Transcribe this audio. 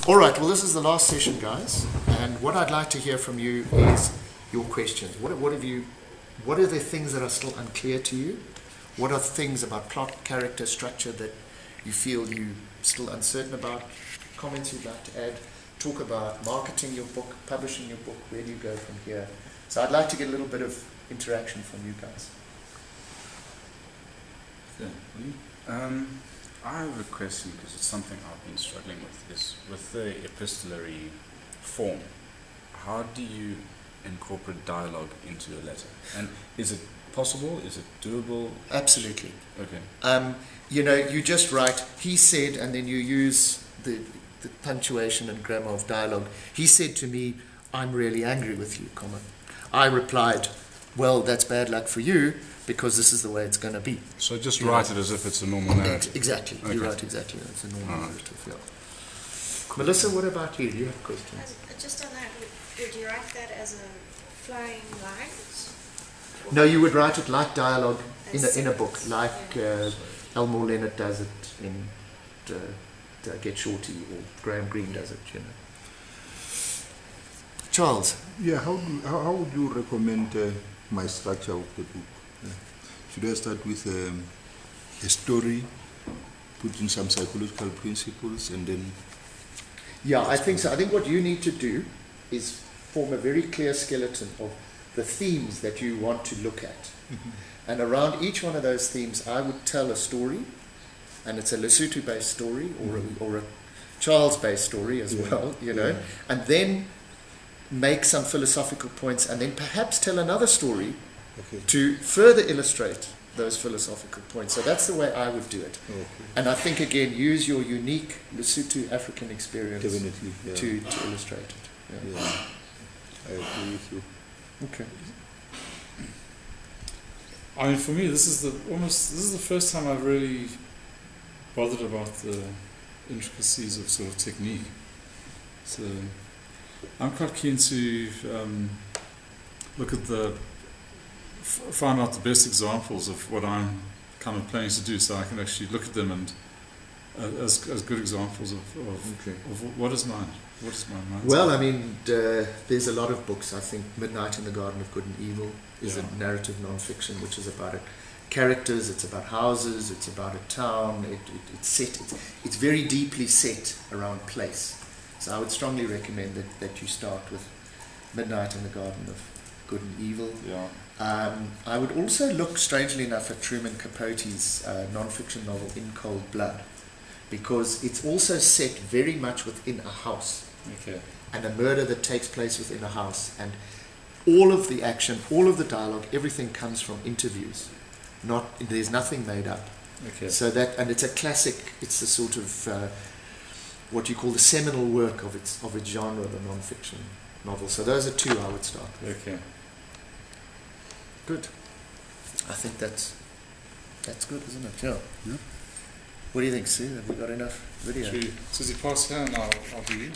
All right, well, this is the last session, guys, and what I'd like to hear from you is your questions. What are the things that are still unclear to you? What are things about plot, character, structure that you feel you're still uncertain about? Comments you'd like to add? Talk about marketing your book, publishing your book, where do you go from here? So I'd like to get a little bit of interaction from you guys. I have a question because it's something I've been struggling with, is with the epistolary form, how do you incorporate dialogue into a letter? And is it possible? Is it doable? Absolutely. Okay. You know, you just write, he said, and then you use the punctuation and grammar of dialogue. He said to me, I'm really angry with you, comma. I replied, well, that's bad luck for you, because this is the way it's going to be. So just write it as if it's a normal narrative. Exactly. Okay. You write exactly as a normal narrative. Yeah. Melissa, what about you? Do you have questions? Just on that, would you write that as a flowing lines? No, you would write it like dialogue in a book, like Elmore Leonard does it in Get Shorty, or Graham Greene does it, you know. Charles? Yeah, how would you recommend my structure of the book? Should I start with a story, put in some psychological principles, and then... Yeah, I think so. I think what you need to do is form a very clear skeleton of the themes that you want to look at. Mm-hmm. And around each one of those themes, I would tell a story, and it's a Lesotho-based story, or a Charles-based story as well, you know, and then make some philosophical points, and then perhaps tell another story to further illustrate those philosophical points. So that's the way I would do it. Okay. And I think, again, use your unique Lesotho African experience to illustrate it. Yeah. I agree with you. Okay. I mean, for me, this is the first time I've really bothered about the intricacies of sort of technique. So I'm quite keen to look at find out the best examples of what I'm kind of planning to do, so I can actually look at them and as good examples of what is mine. What is my mind? Well, I mean, there's a lot of books. I think Midnight in the Garden of Good and Evil is a narrative non-fiction, which is about characters, it's about houses, it's about a town, it's very deeply set around place. So I would strongly recommend that you start with Midnight in the Garden of Good and Evil. Yeah. I would also look, strangely enough, at Truman Capote's non-fiction novel In Cold Blood, because it's also set very much within a house. Okay. And a murder that takes place within a house, and all of the action, all of the dialogue, everything comes from interviews. There's nothing made up. Okay. So and it's a classic. It's the sort of what you call the seminal work of its genre, the non-fiction novel. So those are two I would start with. Okay. Good. I think that's good, isn't it? Yeah. What do you think, Sue? Have we got enough video? Susie, pass her and I'll do you.